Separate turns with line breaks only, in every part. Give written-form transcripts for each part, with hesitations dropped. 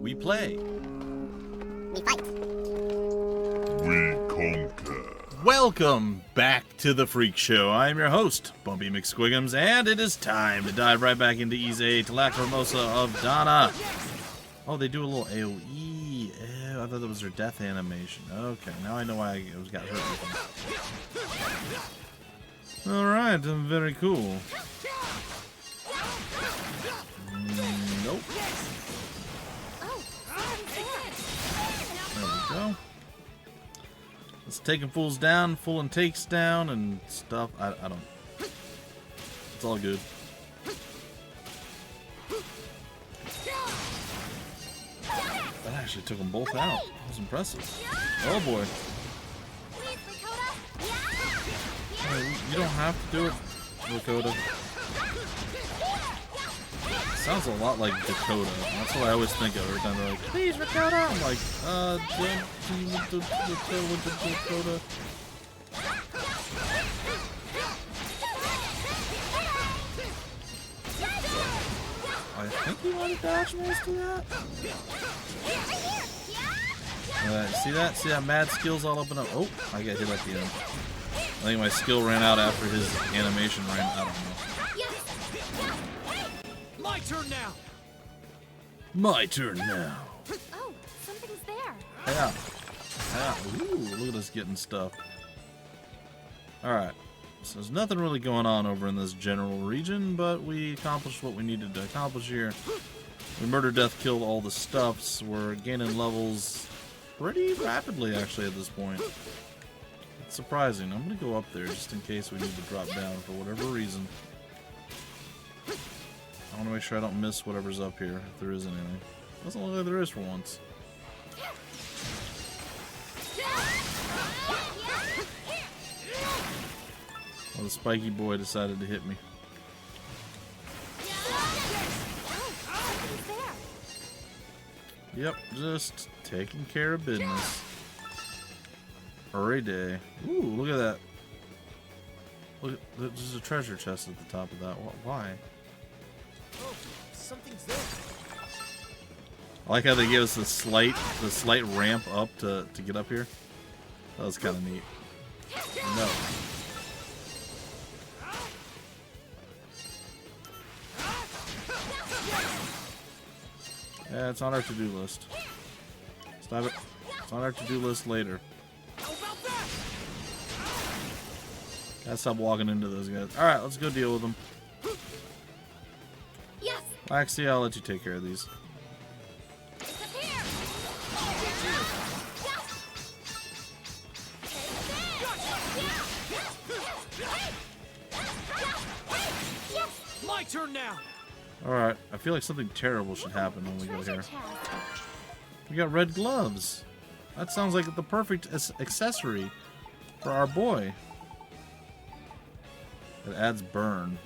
We play.
We fight.
We conquer.
Welcome back to the Freak Show. I am your host, Bumpy McSquiggums, and it is time to dive right back into VIII Lacrimosa of Donna. Oh, they do a little AoE. Ew, I thought that was their death animation. Okay, now I know why I got hurt. Alright, very cool. Nope. There we go. It's taking fools down, fooling takes down, and stuff. I don't. It's all good. That actually took them both out. That was impressive. Oh boy. Hey, you don't have to do it, Lakota. Sounds a lot like Dakota. That's what I always think of every time they're like, please, Dakota. I'm like, don't do with the Dakota. I think you want to dodge most of that. See that? See that mad skill's all up and up. Oh, I got hit at the end. I think my skill ran out after his animation ran. I don't know.
My turn now.
My turn now.
Oh, something's there.
Yeah. Yeah. Ooh, look at us getting stuff. Alright. So there's nothing really going on over in this general region, but we accomplished what we needed to accomplish here. We murder, death, killed all the stuffs. We're gaining levels pretty rapidly, actually, at this point. It's surprising. I'm going to go up there just in case we need to drop down for whatever reason. I want to make sure I don't miss whatever's up here, if there is anything. Doesn't look like there is for once. Well, the spiky boy decided to hit me. Yep, just taking care of business. Hooray day. Ooh, look at that. Look, there's a treasure chest at the top of that. Why?
Oh, something's there.
I like how they gave us the slight ramp up to get up here. That was kind of neat. No. Yeah, it's on our to-do list. Stop it. It's on our to-do list later. Gotta stop walking into those guys. Alright, let's go deal with them.
Yes.
Actually, I'll let you take care of these.
My turn now.
Alright, I feel like something terrible should happen when we go here. We got red gloves. That sounds like the perfect accessory for our boy. It adds burn.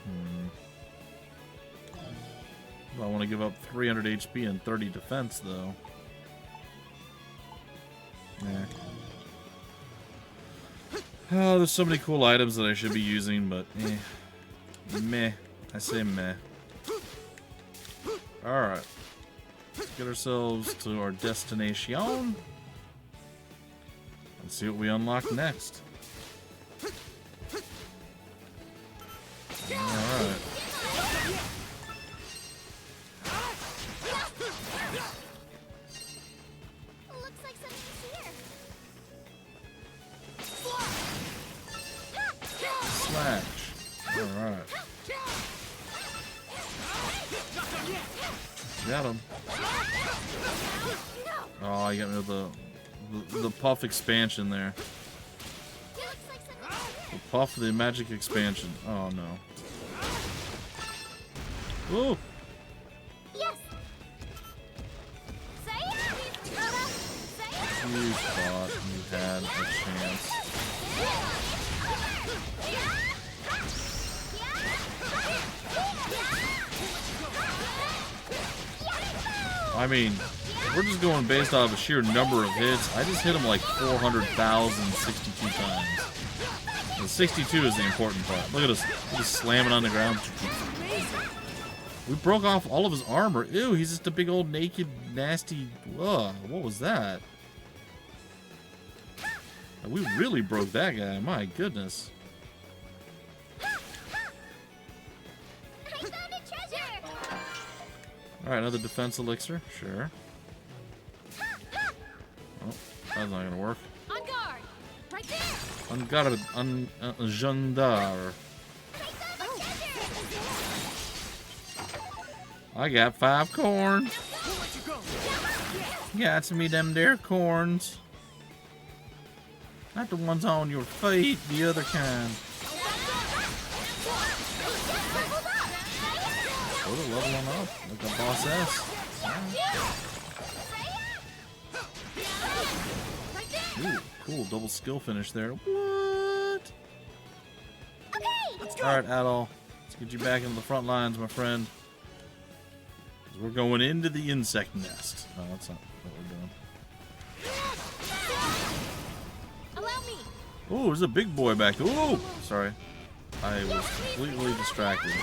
I want to give up 300 HP and 30 defense, though. Oh, there's so many cool items that I should be using, but meh. I say meh. Alright. Let's get ourselves to our destination. Let's see what we unlock next. Alright.
Looks like something's here.
Slash. Alright. Got him. Oh, you got me with the puff expansion there. The puff, the magic expansion. Oh no. Ooh.
Yes.
You thought you had a chance. I mean, we're just going based off a sheer number of hits. I just hit him like 400,062 times. The 62 is the important part. Look at us, just slamming on the ground. We broke off all of his armor. Ew, he's just a big old naked, nasty... Ugh, what was that? We really broke that guy. My goodness.
I found a treasure!
Alright, another defense elixir. Sure. Oh, that's not gonna work.
On guard! Right there!
On guard, gendarme. I got 5 corn.
We'll let you go.
Got to me them there corns. Not the ones on your feet, the other kind. Oh, they're leveling up like a boss S. Ooh, cool double skill finish there. What? Alright, Adol. Let's get you back into the front lines, my friend. 'Cause we're going into the insect nest. Oh, that's not what we're doing.
Allow me!
Oh, there's a big boy back there. Oh, sorry. I was completely distracted.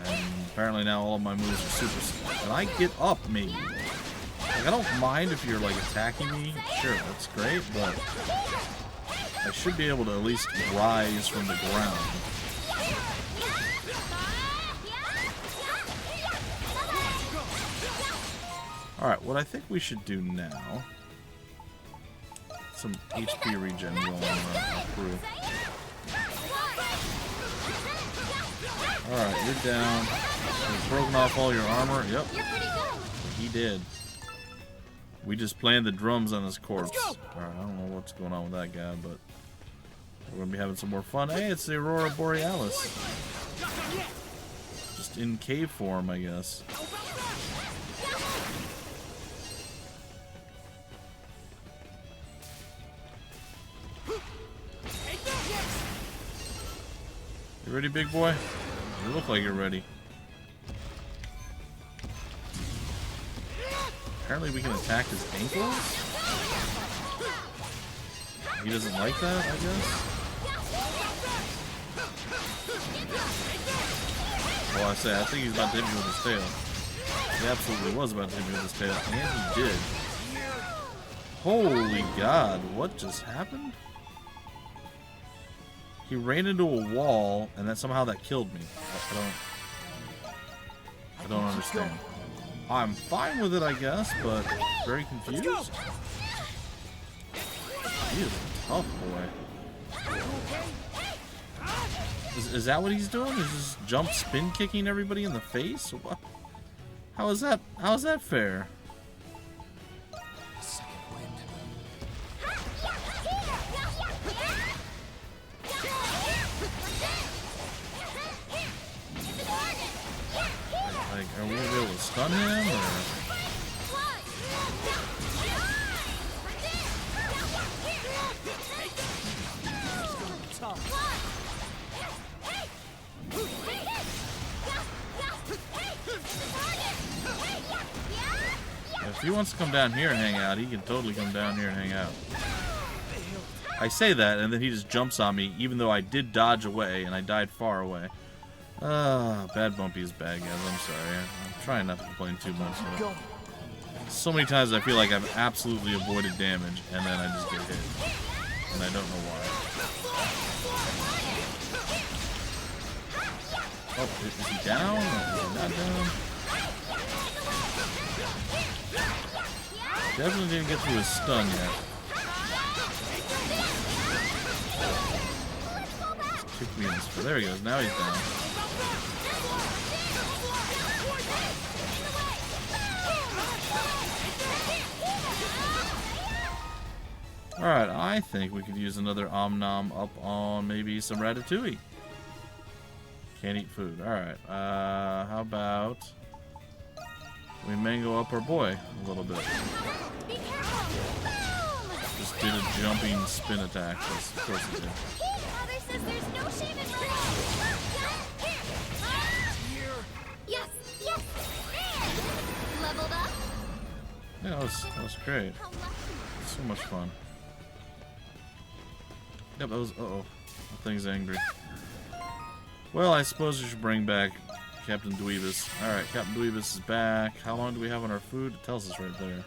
And apparently now all of my moves are super slow. Can I get up, maybe? Like, I don't mind if you're, like, attacking me. Sure, that's great, but I should be able to at least rise from the ground. Alright, what I think we should do now... Some HP regen going through. Alright, you're down. You've broken off all your armor. Yep,
You're pretty good!
he did. We just playing the drums on his corpse. Alright, I don't know what's going on with that guy, but we're gonna be having some more fun. Hey, it's the Aurora Borealis. Just in cave form, I guess. You ready, big boy? You look like you're ready. Apparently we can attack his ankles? He doesn't like that, I guess? Well, I think he's about to hit me with his tail. He absolutely was about to hit me with his tail, and he did. Holy God, what just happened? He ran into a wall, and then somehow that killed me. I don't understand. I'm fine with it, I guess, but very confused. He is a tough boy. Is that what he's doing? Is just jump spin kicking everybody in the face? What? How is that fair? Like, are we gonna be able to stun him, or? If he wants to come down here and hang out, he can totally come down here and hang out. I say that, and then he just jumps on me, even though I did dodge away, and I died far away. Bad Bumpy is bad, guys. I'm sorry. I'm trying not to complain too much. But so many times I feel like I've absolutely avoided damage, and then I just get hit. And I don't know why. Oh, is he down? Or is he not down? Definitely didn't get through his stun yet. Just kicked me in his foot. There he goes. Now he's down. Alright, I think we could use another Om Nom up on maybe some Ratatouille. Can't eat food. Alright, how about we mango up our boy a little bit. Just did a jumping spin attack. That's of course it did.
Father says there's no shame in running. Yes, yes. Leveled up.
Yeah, that was great.
How lucky.
So much fun. Yep, that was. Uh oh, that thing's angry. Well, I suppose we should bring back Captain Dweebus. Alright, Captain Dweebus is back. How long do we have on our food? It tells us right there.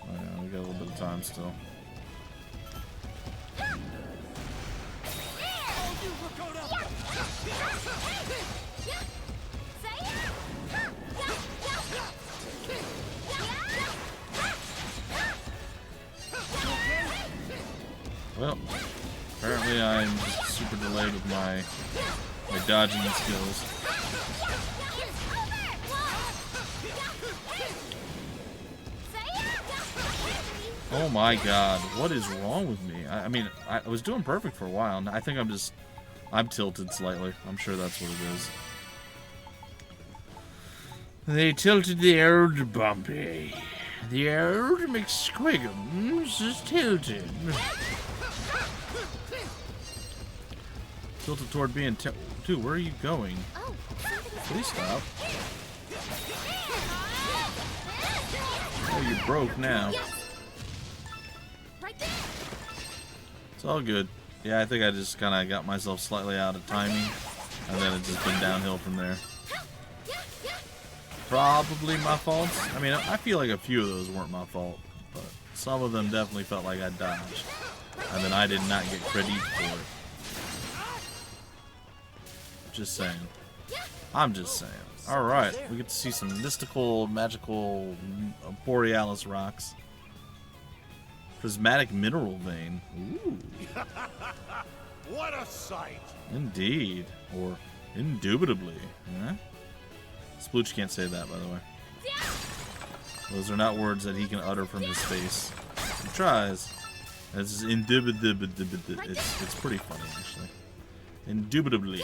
Oh yeah, we got a little bit of time still. Well, apparently I'm just super delayed with my dodging skills. Oh my god, what is wrong with me? I mean, I was doing perfect for a while, and I think I'm tilted slightly. I'm sure that's what it is. They tilted the old Bumpy. The old McSquigums is tilted. Tilted toward being Dude, where are you going? Please stop. Oh, you're broke now. It's all good. Yeah, I think I just kind of got myself slightly out of timing, and then it's just been downhill from there. Probably my fault. I mean, I feel like a few of those weren't my fault, but some of them definitely felt like I dodged, and then I did not get credit for it. Just saying. I'm just saying. Alright, we get to see some mystical, magical borealis rocks. Prismatic mineral vein. Ooh.
What a sight!
Indeed. Or indubitably. Huh? Splooch can't say that, by the way. Those are not words that he can utter from his face. He tries. It's indubitably. It's pretty funny, actually. Indubitably.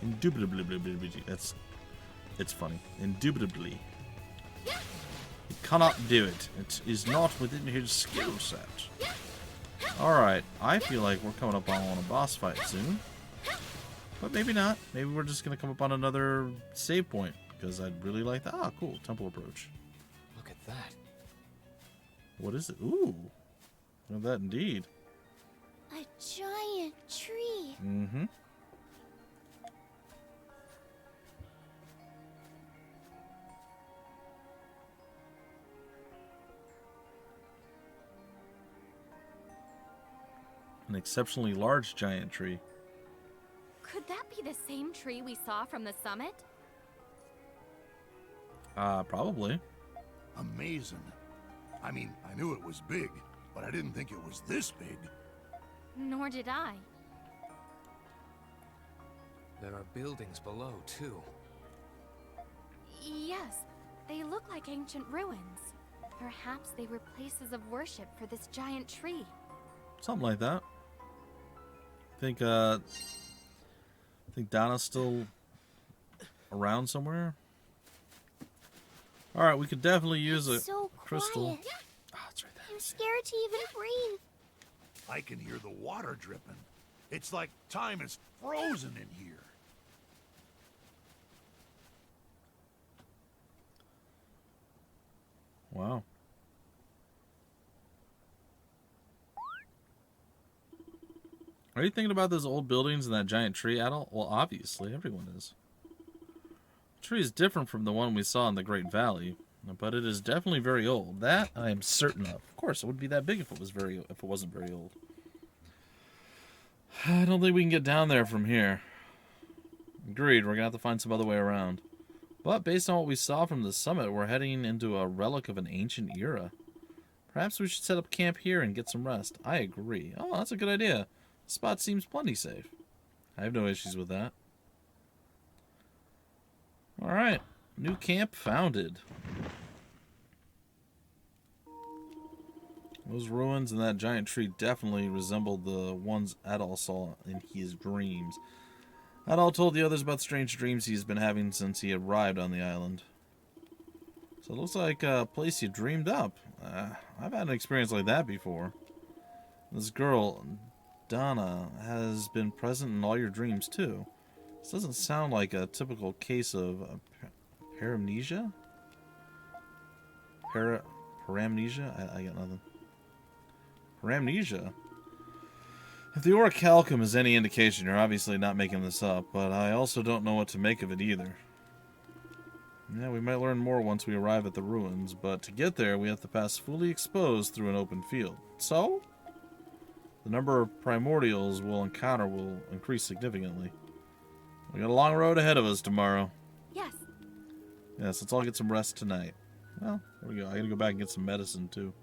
Indubitably. It's funny. Indubitably. He cannot do it. It is not within his skill set. Alright, I feel like we're coming up on a boss fight soon. But maybe not. Maybe we're just going to come up on another save point. Because I'd really like that. Ah, cool. Temple approach.
Look at that.
What is it? Ooh. Look at that indeed.
A giant tree.
Mm-hmm. An exceptionally large giant tree.
Could that be the same tree we saw from the summit?
Probably.
Amazing. I mean, I knew it was big, but I didn't think it was this big.
Nor did I.
There are buildings below, too.
Yes, they look like ancient ruins. Perhaps they were places of worship for this giant tree.
Something like that. Think Donna's still around somewhere. All right, we could definitely use a
so
crystal.
quiet.
Oh, it's right there.
I'm scared to even breathe.
I can hear the water dripping. It's like time is frozen in here.
Wow. Are you thinking about those old buildings and that giant tree, Adol? Well, obviously, everyone is. The tree is different from the one we saw in the Great Valley, but it is definitely very old. That I am certain of. Of course, it would be that big if it wasn't very old. I don't think we can get down there from here. Agreed, we're gonna have to find some other way around. But based on what we saw from the summit, we're heading into a relic of an ancient era. Perhaps we should set up camp here and get some rest. I agree. Oh, that's a good idea. The spot seems plenty safe. I have no issues with that. Alright. New camp founded. Those ruins and that giant tree definitely resembled the ones Adol saw in his dreams. Adol told the others about the strange dreams he's been having since he arrived on the island. So it looks like a place you dreamed up. I've had an experience like that before. This girl, Donna, has been present in all your dreams too. This doesn't sound like a typical case of paramnesia? Paramnesia? I got nothing. Paramnesia? If the orichalcum is any indication, you're obviously not making this up, but I also don't know what to make of it either. Yeah, we might learn more once we arrive at the ruins, but to get there, we have to pass fully exposed through an open field. So, the number of primordials we'll encounter will increase significantly. We got a long road ahead of us tomorrow.
Yes.
Yes, let's all get some rest tonight. Well, there we go. I gotta go back and get some medicine, too.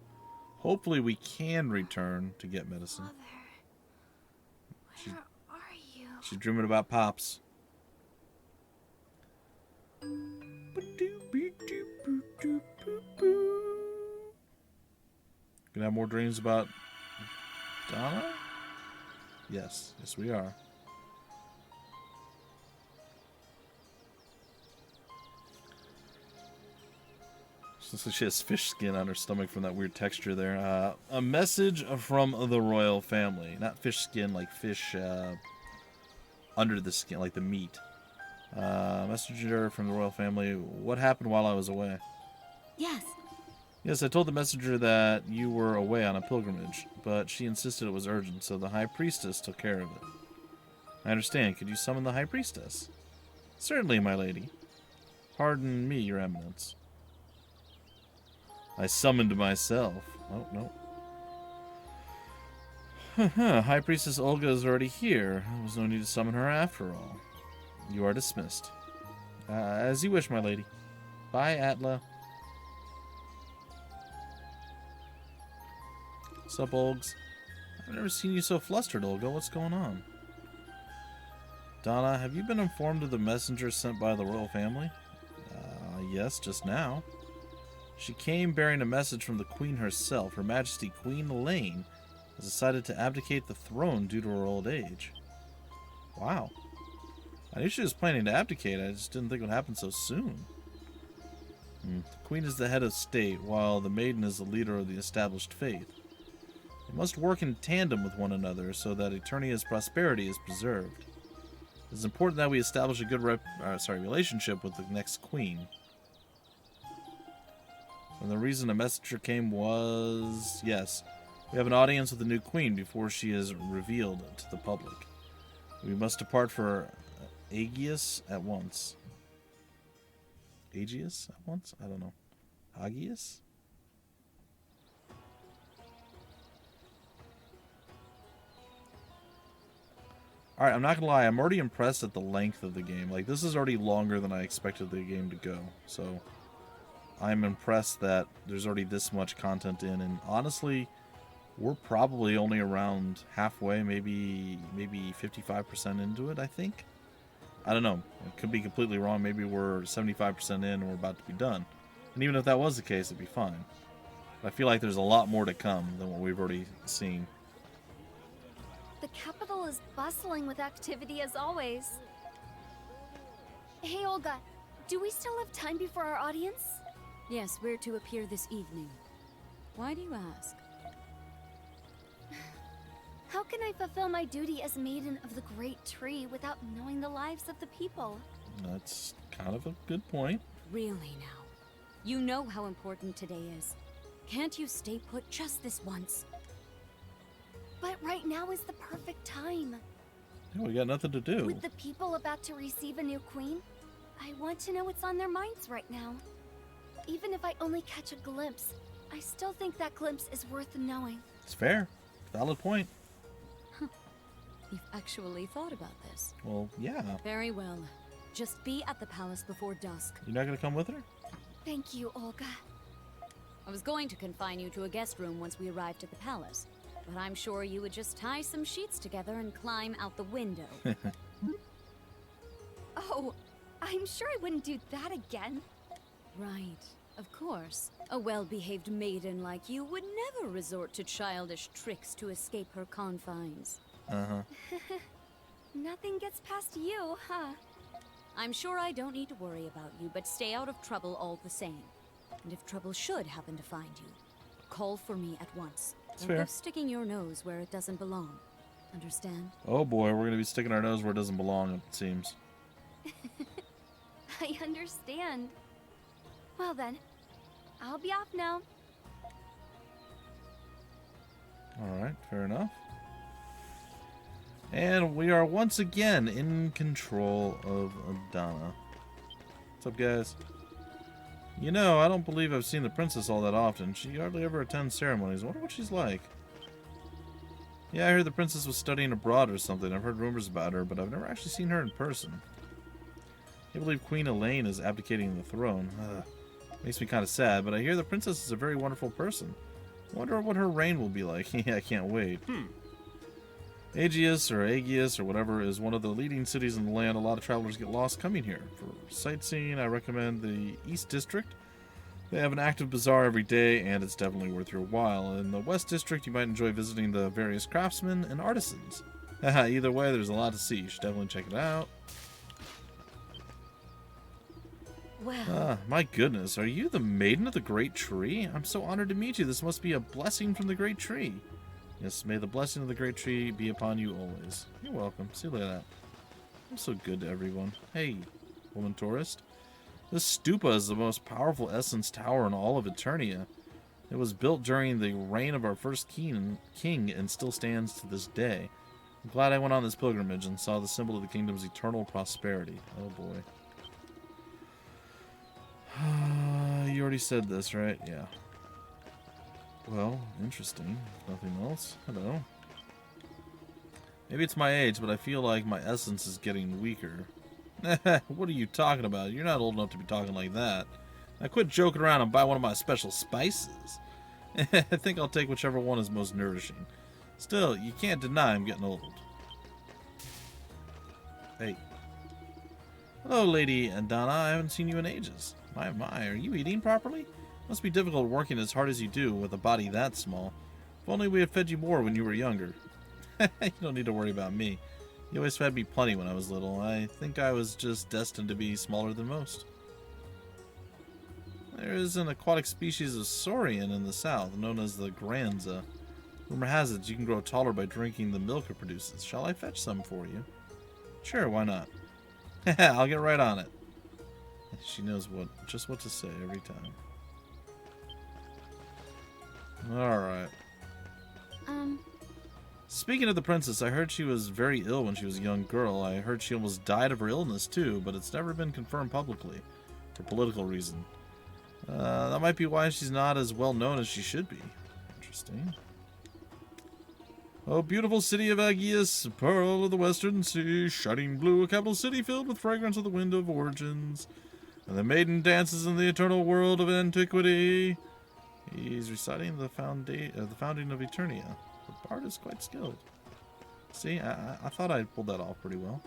Hopefully we can return to get medicine.
Mother, where are you?
She's dreaming about Pops. Gonna have more dreams about Donna? Yes. Yes, we are. Looks like she has fish skin on her stomach from that weird texture there. A message from the royal family. Not fish skin, like fish under the skin, like the meat. Messenger from the royal family. What happened while I was away?
Yes.
Yes, I told the messenger that you were away on a pilgrimage, but she insisted it was urgent, so the high priestess took care of it. I understand. Could you summon the high priestess? Certainly, my lady. Pardon me, your eminence. I summoned myself. Oh, no. High Priestess Olga is already here. There was no need to summon her after all. You are dismissed. As you wish, my lady. Bye, Atla. What's up, Olgs? I've never seen you so flustered, Olga. What's going on? Donna, have you been informed of the messenger sent by the royal family? Yes, just now. She came bearing a message from the Queen herself. Her Majesty Queen Elaine has decided to abdicate the throne due to her old age. Wow. I knew she was planning to abdicate. I just didn't think it would happen so soon. The Queen is the head of state, while the Maiden is the leader of the established faith. They must work in tandem with one another so that Eternia's prosperity is preserved. It is important that we establish a good relationship with the next Queen. And the reason a messenger came was... Yes, we have an audience with the new queen before she is revealed to the public. We must depart for Aegius at once. Aegius at once? I don't know. Aegius? Alright, I'm not gonna lie, I'm already impressed at the length of the game. Like, this is already longer than I expected the game to go, so... I'm impressed that there's already this much content in, and honestly, we're probably only around halfway, maybe 55% into it, I think. I don't know. It could be completely wrong. Maybe we're 75% in and we're about to be done. And even if that was the case, it'd be fine. But I feel like there's a lot more to come than what we've already seen.
The capital is bustling with activity as always. Hey, Olga, do we still have time before our audience?
Yes, we're to appear this evening. Why do you ask?
How can I fulfill my duty as Maiden of the Great Tree without knowing the lives of the people?
That's kind of a good point.
Really now? You know how important today is. Can't you stay put just this once?
But right now is the perfect time.
Yeah, we got nothing to do.
With the people about to receive a new queen, I want to know what's on their minds right now. Even if I only catch a glimpse, I still think that glimpse is worth knowing.
It's fair. Valid point.
You've actually thought about this.
Well, yeah.
Very well. Just be at the palace before dusk.
You're not going to come with her?
Thank you, Olga.
I was going to confine you to a guest room once we arrived at the palace, but I'm sure you would just tie some sheets together and climb out the window.
Oh, I'm sure I wouldn't do that again.
Right. Of course. A well-behaved maiden like you would never resort to childish tricks to escape her confines.
Uh-huh.
Nothing gets past you, huh?
I'm sure I don't need to worry about you, but stay out of trouble all the same. And if trouble should happen to find you, call for me at once. Don't go sticking your nose where it doesn't belong. Understand?
Oh boy, we're going to be sticking our nose where it doesn't belong, it seems.
I understand. Well then, I'll be off now.
Alright, fair enough. And we are once again in control of Donna. What's up, guys? You know, I don't believe I've seen the princess all that often. She hardly ever attends ceremonies. I wonder what she's like. Yeah, I heard the princess was studying abroad or something. I've heard rumors about her, but I've never actually seen her in person. I believe Queen Elaine is abdicating the throne. Makes me kind of sad, but I hear the princess is a very wonderful person. I wonder what her reign will be like. Yeah, I can't wait. Aegeus, or Aegeus, or whatever, is one of the leading cities in the land. A lot of travelers get lost coming here. For sightseeing, I recommend the East District. They have an active bazaar every day, and it's definitely worth your while. In the West District, you might enjoy visiting the various craftsmen and artisans. Either way, there's a lot to see. You should definitely check it out.
Well,
My goodness, are you the Maiden of the Great Tree? I'm so honored to meet you. This must be a blessing from the Great Tree. Yes, may the blessing of the Great Tree be upon you always. You're welcome. See you later. I'm so good to everyone. Hey, woman tourist. This stupa is the most powerful essence tower in all of Eternia. It was built during the reign of our first king and still stands to this day. I'm glad I went on this pilgrimage and saw the symbol of the kingdom's eternal prosperity. Oh boy. You already said this, right? Yeah. Well, interesting. Nothing else. Hello. Maybe it's my age, but I feel like my essence is getting weaker. What are you talking about? You're not old enough to be talking like that. Now quit joking around and buy one of my special spices. I think I'll take whichever one is most nourishing. Still, you can't deny I'm getting old. Hey. Hello, Lady Donna. I haven't seen you in ages. My, are you eating properly? Must be difficult working as hard as you do with a body that small. If only we had fed you more when you were younger. You don't need to worry about me. You always fed me plenty when I was little. I think I was just destined to be smaller than most. There is an aquatic species of saurian in the south, known as the granza. Rumor has it you can grow taller by drinking the milk it produces. Shall I fetch some for you? Sure, why not? I'll get right on it. She knows just what to say every time. Alright. Speaking of the princess, I heard she was very ill when she was a young girl. I heard she almost died of her illness too, but it's never been confirmed publicly, for political reason. That might be why she's not as well known as she should be. Interesting. Oh, beautiful city of Aegeus, pearl of the western sea, shining blue, a capital city filled with fragrance of the wind of origins. And the maiden dances in the eternal world of antiquity. He's reciting the founding of Eternia. The bard is quite skilled. See, I thought I pulled that off pretty well.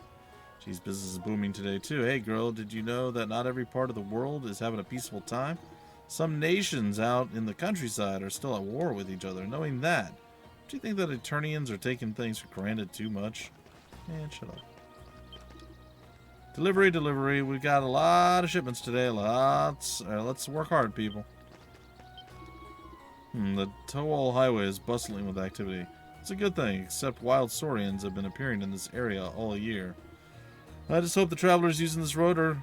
Geez, business is booming today too. Hey girl, did you know that not every part of the world is having a peaceful time? Some nations out in the countryside are still at war with each other. Knowing that, do you think that Eternians are taking things for granted too much? Man, shut up. Delivery. We've got a lot of shipments today. Lots. Let's work hard, people. The Towal Highway is bustling with activity. It's a good thing, except wild saurians have been appearing in this area all year. I just hope the travelers using this road are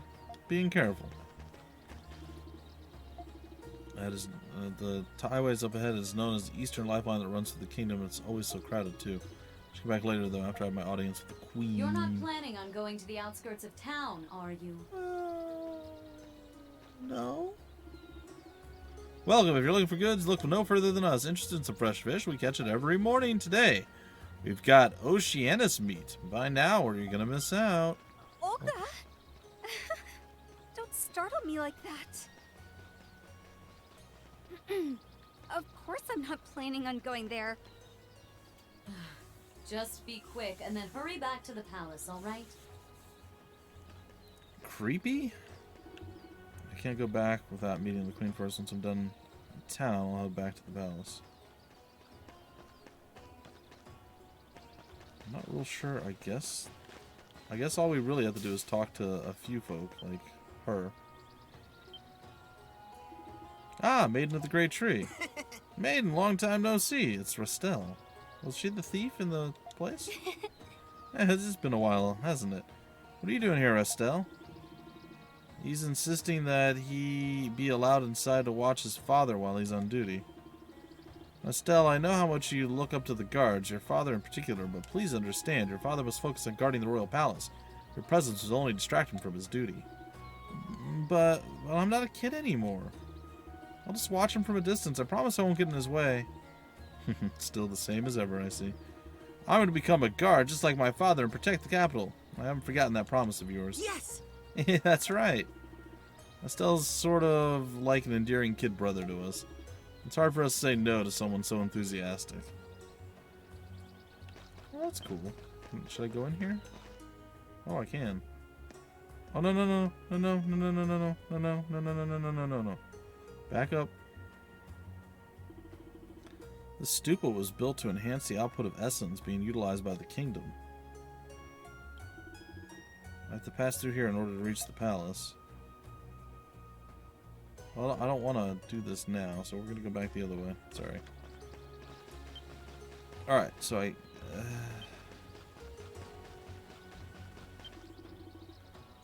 being careful. That is, the highways up ahead is known as the Eastern Lifeline that runs through the kingdom. It's always so crowded, too. I'll come back later, though, after I have my audience with the Queen.
You're not planning on going to the outskirts of town, are you?
No. Welcome. If you're looking for goods, look no further than us. Interested in some fresh fish? We catch it every morning. Today, we've got Oceanus meat. Buy now or you're going to miss out.
Olga! Don't startle me like that. Of course I'm not planning on going there.
Just be quick and then hurry back to the palace, all right?
Creepy? I can't go back without meeting the Queen first. Once I'm done in town, I'll head back to the palace. I'm not real sure, I guess. I guess all we really have to do is talk to a few folk, like her. Ah, Maiden of the Great Tree. Maiden, long time no see. It's Rastel. Was she the thief in the place? It's been a while, hasn't it? What are you doing here, Rastel? He's insisting that he be allowed inside to watch his father while he's on duty. Estelle, I know how much you look up to the guards, your father in particular, but please understand, your father was focused on guarding the royal palace. Your presence was only distracting from his duty. But, well, I'm not a kid anymore. I'll just watch him from a distance. I promise I won't get in his way. Still the same as ever, I see. I'm going to become a guard, just like my father, and protect the capital. I haven't forgotten that promise of yours.
Yes!
Yeah, that's right. Estelle's sort of like an endearing kid brother to us. It's hard for us to say no to someone so enthusiastic. Well, that's cool. Should I go in here? Oh, I can. Oh, no, no, no, no, no, no, no, no, no, no, no, no, no, no, no, no, no, no, no. Back up. This stupa was built to enhance the output of essence being utilized by the kingdom. I have to pass through here in order to reach the palace. Well, I don't want to do this now, so we're going to go back the other way. Sorry. Alright, so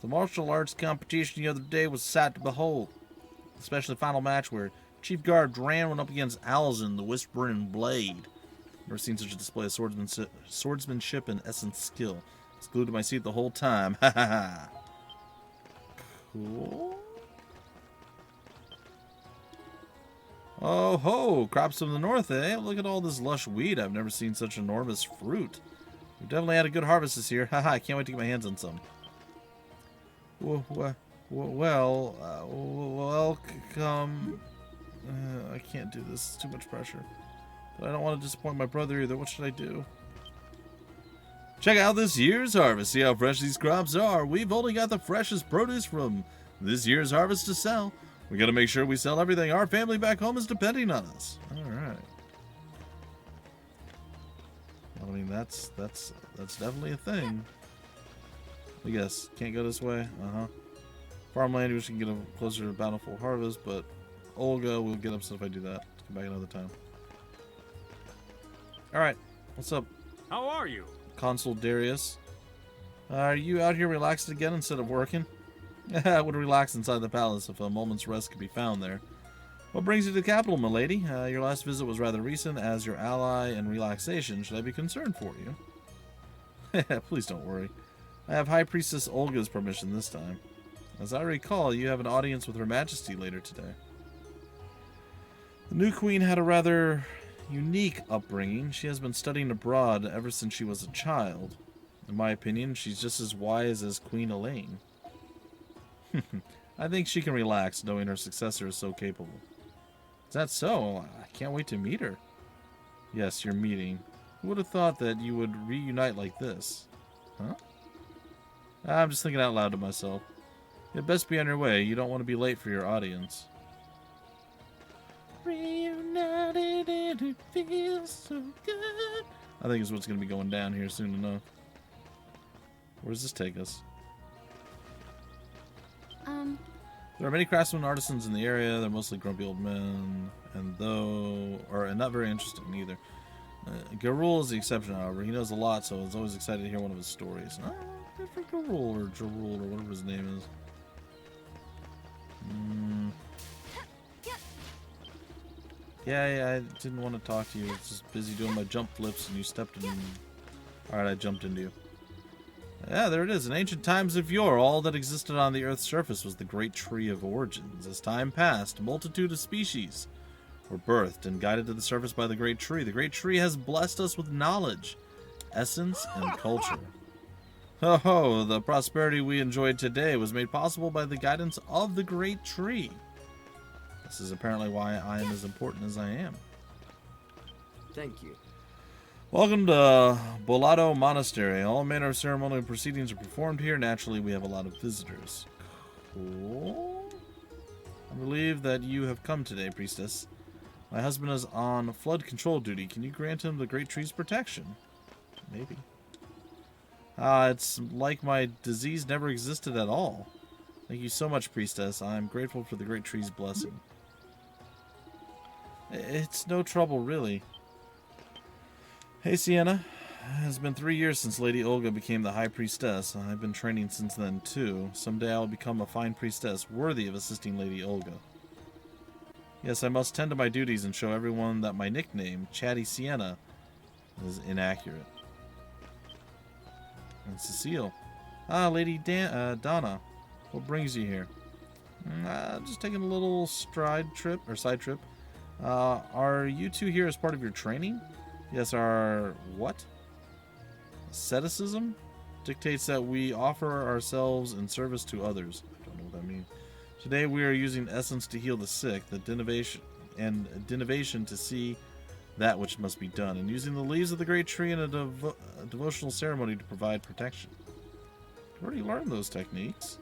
the martial arts competition the other day was a sight to behold. Especially the final match where Chief Guard Dran went up against Alzin, the Whispering Blade. Never seen such a display of swordsmanship and essence skill. I was glued to my seat the whole time. Ha ha ha. Cool. Oh ho! Crops from the north, eh? Look at all this lush weed. I've never seen such enormous fruit. We've definitely had a good harvest this year. Haha, I can't wait to get my hands on some. Welcome. I can't do this. It's too much pressure. But I don't want to disappoint my brother either. What should I do? Check out this year's harvest. See how fresh these crops are. We've only got the freshest produce from this year's harvest to sell. We got to make sure we sell everything. Our family back home is depending on us. All right. I mean, that's definitely a thing. I guess can't go this way. Farmland, we can get a closer to bountiful harvest, but Olga will get upset if I do that. Let's come back another time. All right, what's up?
How are you?
Consul Darius. Are you out here relaxed again instead of working? I would relax inside the palace if a moment's rest could be found there. What brings you to the capital, milady? Your last visit was rather recent. As your ally in relaxation, should I be concerned for you? Please don't worry. I have High Priestess Olga's permission this time. As I recall, you have an audience with Her Majesty later today. The new queen had a rather unique upbringing. She has been studying abroad ever since she was a child. In my opinion, she's just as wise as Queen Elaine. I think she can relax knowing her successor is so capable. Is that so? I can't wait to meet her. Yes, you're meeting. Who would have thought that you would reunite like this? Huh? I'm just thinking out loud to myself. You'd best be on your way. You don't want to be late for your audience. Reunited and it feels so good. I think is what's going to be going down here soon enough. Where does this take us? There are many craftsmen and artisans in the area. They're mostly grumpy old men, and not very interesting either. Garul is the exception, however. He knows a lot, so I was always excited to hear one of his stories. Good for Garul or Jarul or whatever his name is. Yeah, I didn't want to talk to you. I was just busy doing my jump flips, and you stepped in. Alright, I jumped into you. Yeah, there it is. In ancient times of yore, all that existed on the Earth's surface was the Great Tree of Origins. As time passed, a multitude of species were birthed and guided to the surface by the Great Tree. The Great Tree has blessed us with knowledge, essence, and culture. Oh, the prosperity we enjoyed today was made possible by the guidance of the Great Tree. This is apparently why I am as important as I am.
Thank you.
Welcome to Bolado Monastery. All manner of ceremonial proceedings are performed here. Naturally, we have a lot of visitors. Cool. I believe that you have come today, priestess. My husband is on flood control duty. Can you grant him the Great Tree's protection? Maybe. It's like my disease never existed at all. Thank you so much, priestess. I'm grateful for the Great Tree's blessing. It's no trouble, really. Hey, Sienna. It has been 3 years since Lady Olga became the High Priestess. I've been training since then, too. Someday I'll become a fine priestess worthy of assisting Lady Olga. Yes, I must tend to my duties and show everyone that my nickname, Chatty Sienna, is inaccurate. And Cecile. Ah, Lady Donna. What brings you here? Just taking a little side trip. Are you two here as part of your training? Yes, our what? Asceticism dictates that we offer ourselves in service to others. I don't know what that means. Today we are using essence to heal the sick, the dinovation to see that which must be done, and using the leaves of the great tree in a devotional ceremony to provide protection. I've already learned those techniques.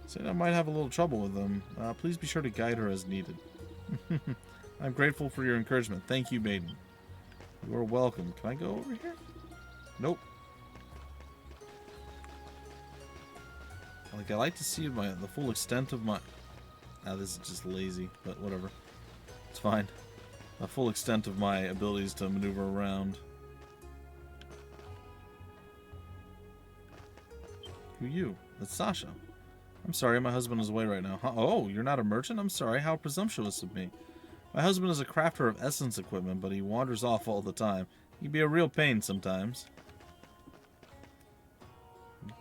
Said I might have a little trouble with them. Please be sure to guide her as needed. I'm grateful for your encouragement. Thank you, maiden. You are welcome. Can I go over here? Nope. Like, I like to see the full extent of my... this is just lazy, but whatever. It's fine. The full extent of my abilities to maneuver around. Who are you? That's Sasha. I'm sorry, my husband is away right now. Huh? Oh, you're not a merchant? I'm sorry, how presumptuous of me. My husband is a crafter of essence equipment, but he wanders off all the time. He'd be a real pain sometimes.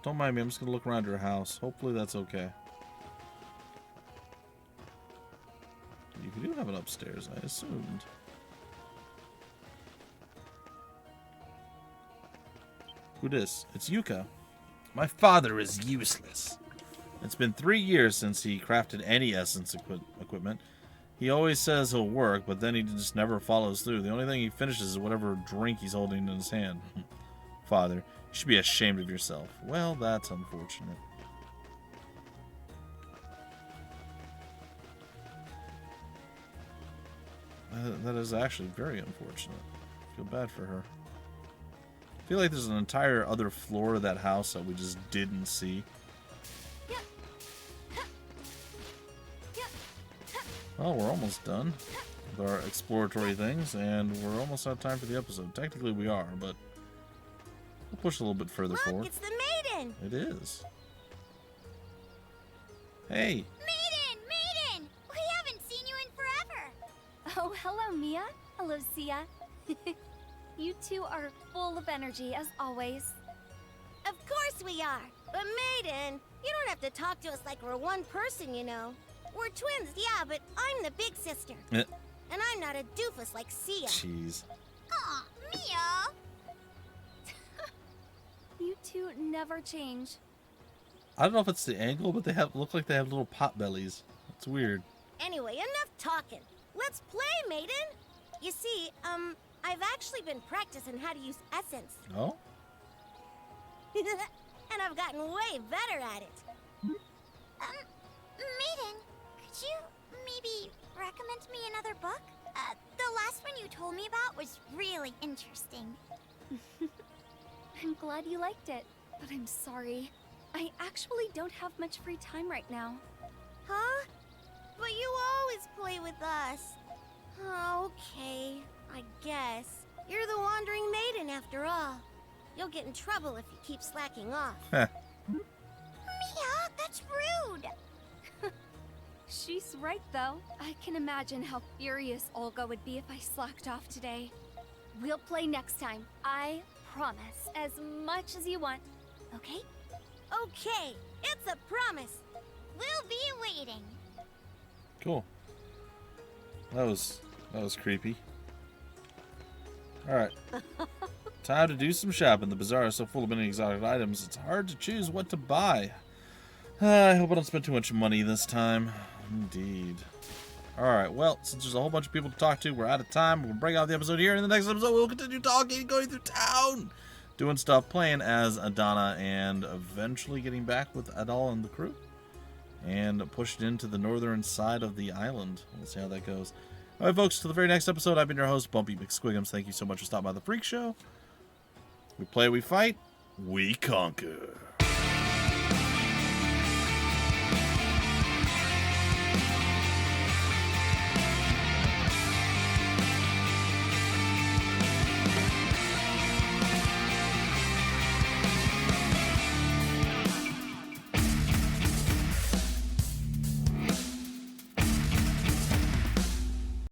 Don't mind me, I'm just going to look around your house. Hopefully that's okay. You do have it upstairs, I assumed. Who dis? It's Yuka. My father is useless. It's been 3 years since he crafted any essence equipment. He always says he'll work, but then he just never follows through. The only thing he finishes is whatever drink he's holding in his hand. Father, you should be ashamed of yourself. Well, that's unfortunate. That is actually very unfortunate. I feel bad for her. I feel like there's an entire other floor of that house that we just didn't see. Well, we're almost done with our exploratory things, and we're almost out of time for the episode. Technically we are, but we'll push a little bit further forward.
It's the maiden!
It is. Hey!
Maiden! We haven't seen you in forever!
Oh, hello, Mia. Hello, Sia. You two are full of energy, as always.
Of course we are! But maiden, you don't have to talk to us like we're one person, you know. We're twins, yeah, but I'm the big sister. And I'm not a doofus like Sia.
Jeez.
Aw, Mia!
You two never change.
I don't know if it's the angle, but they look like they have little pot bellies. It's weird.
Anyway, enough talking. Let's play, maiden! You see, I've actually been practicing how to use essence.
Oh?
And I've gotten way better at it.
Maiden, could you maybe recommend me another book? The last one you told me about was really interesting.
I'm glad you liked it, but I'm sorry. I actually don't have much free time right now.
Huh? But you always play with us. Okay, I guess. You're the wandering maiden after all. You'll get in trouble if you keep slacking off.
Mia, that's rude.
She's right, though. I can imagine how furious Olga would be if I slacked off today. We'll play next time. I promise. As much as you want. Okay?
Okay, it's a promise.
We'll be waiting.
Cool. That was creepy. Alright. Time to do some shopping. The bazaar is so full of many exotic items, it's hard to choose what to buy. I hope I don't spend too much money this time. Indeed. Alright, well, since there's a whole bunch of people to talk to, we're out of time. We'll break out the episode here. In the next episode, we'll continue talking, going through town, doing stuff, playing as Donna, and eventually getting back with Adol and the crew. And pushed into the northern side of the island. We'll see how that goes. Alright, folks, to the very next episode, I've been your host, Bumpy McSquigums. Thank you so much for stopping by the Freak Show. We play, we fight, we conquer.